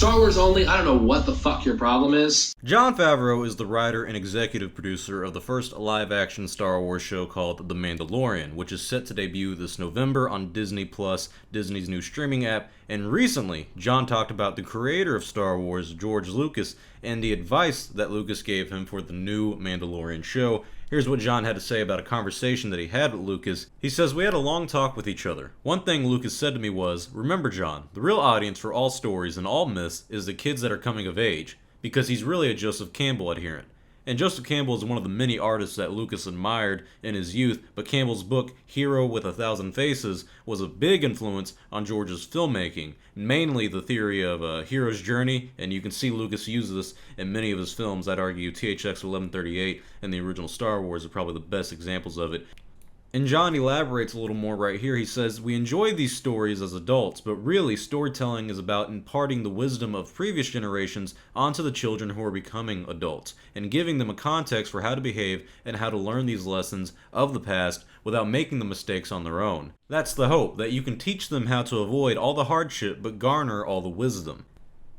Star Wars only, I don't know what the fuck your problem is. Jon Favreau is the writer and executive producer of the first live-action Star Wars show called The Mandalorian, which is set to debut this November on Disney+, Disney's new streaming app. And recently, Jon talked about the creator of Star Wars, George Lucas, and the advice that Lucas gave him for the new Mandalorian show. Here's what Jon had to say about a conversation that he had with Lucas. He says, "We had a long talk with each other. One thing Lucas said to me was, 'Remember, Jon, the real audience for all stories and all myths is the kids that are coming of age,' because he's really a Joseph Campbell adherent. And Joseph Campbell is one of the many artists that Lucas admired in his youth, but Campbell's book, Hero with 1,000 Faces, was a big influence on George's filmmaking, mainly the theory of a hero's journey, and you can see Lucas use this in many of his films. I'd argue THX 1138 and the original Star Wars are probably the best examples of it. And Jon elaborates a little more right here. He says, "We enjoy these stories as adults, but really storytelling is about imparting the wisdom of previous generations onto the children who are becoming adults, and giving them a context for how to behave and how to learn these lessons of the past without making the mistakes on their own. That's the hope, that you can teach them how to avoid all the hardship but garner all the wisdom."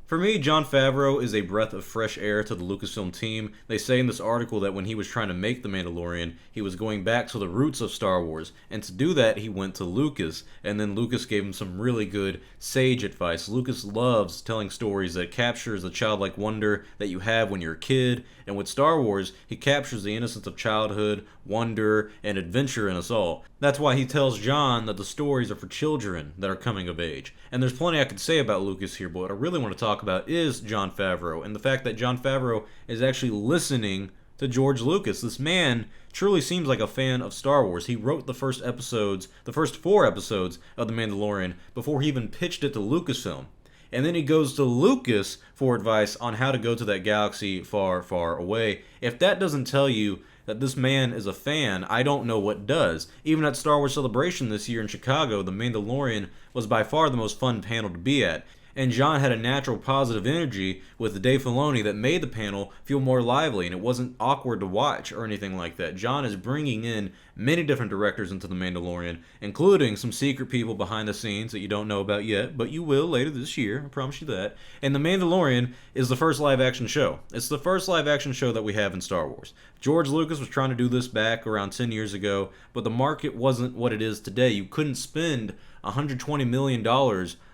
For me, Jon Favreau is a breath of fresh air to the Lucasfilm team. They say in this article that when he was trying to make The Mandalorian, he was going back to the roots of Star Wars, and to do that, he went to Lucas, and then Lucas gave him some really good sage advice. Lucas loves telling stories that captures the childlike wonder that you have when you're a kid, and with Star Wars, he captures the innocence of childhood, wonder, and adventure in us all. That's why he tells Jon that the stories are for children that are coming of age. And there's plenty I could say about Lucas here, but what I really want to talk about is Jon Favreau, and the fact that Jon Favreau is actually listening to George Lucas. This man truly seems like a fan of Star Wars. He wrote the first 4 episodes of The Mandalorian before he even pitched it to Lucasfilm. And then he goes to Lucas for advice on how to go to that galaxy far, far away. If that doesn't tell you that this man is a fan, I don't know what does. Even at Star Wars Celebration this year in Chicago, The Mandalorian was by far the most fun panel to be at. And Jon had a natural positive energy with Dave Filoni that made the panel feel more lively, and it wasn't awkward to watch or anything like that. Jon is bringing in many different directors into The Mandalorian, including some secret people behind the scenes that you don't know about yet, but you will later this year, I promise you that. And The Mandalorian is the first live-action show. It's the first live-action show that we have in Star Wars. George Lucas was trying to do this back around 10 years ago, but the market wasn't what it is today. You couldn't spend $120 million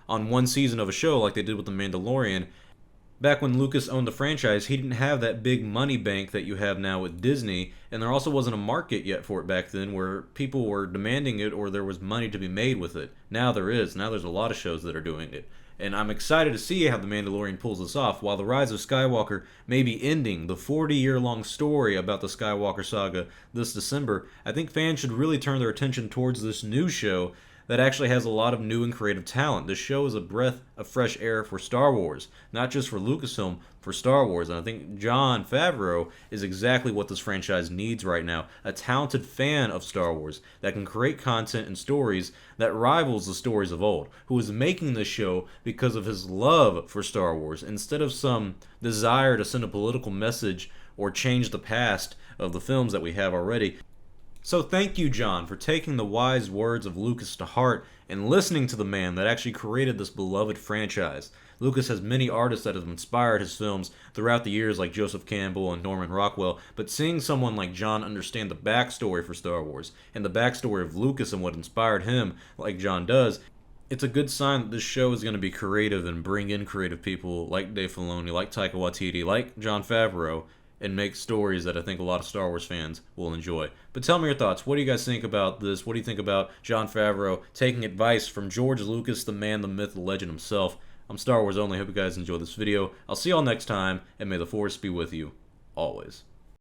on one season of a show like they did with The Mandalorian. Back when Lucas owned the franchise, he didn't have that big money bank that you have now with Disney, and there also wasn't a market yet for it back then where people were demanding it or there was money to be made with it. Now there is. Now there's a lot of shows that are doing it. And I'm excited to see how The Mandalorian pulls this off. While The Rise of Skywalker may be ending the 40-year-long story about the Skywalker saga this December, I think fans should really turn their attention towards this new show that actually has a lot of new and creative talent. This show is a breath of fresh air for Star Wars, not just for Lucasfilm, for Star Wars. And I think Jon Favreau is exactly what this franchise needs right now. A talented fan of Star Wars that can create content and stories that rivals the stories of old, who is making this show because of his love for Star Wars, instead of some desire to send a political message or change the past of the films that we have already. So thank you, Jon, for taking the wise words of Lucas to heart and listening to the man that actually created this beloved franchise. Lucas has many artists that have inspired his films throughout the years, like Joseph Campbell and Norman Rockwell, but seeing someone like Jon understand the backstory for Star Wars and the backstory of Lucas and what inspired him, like Jon does, it's a good sign that this show is going to be creative and bring in creative people like Dave Filoni, like Taika Waititi, like Jon Favreau, and make stories that I think a lot of Star Wars fans will enjoy. But tell me your thoughts. What do you guys think about this? What do you think about Jon Favreau taking advice from George Lucas, the man, the myth, the legend himself? I'm Star Wars Only. Hope you guys enjoyed this video. I'll see y'all next time, and may the Force be with you always.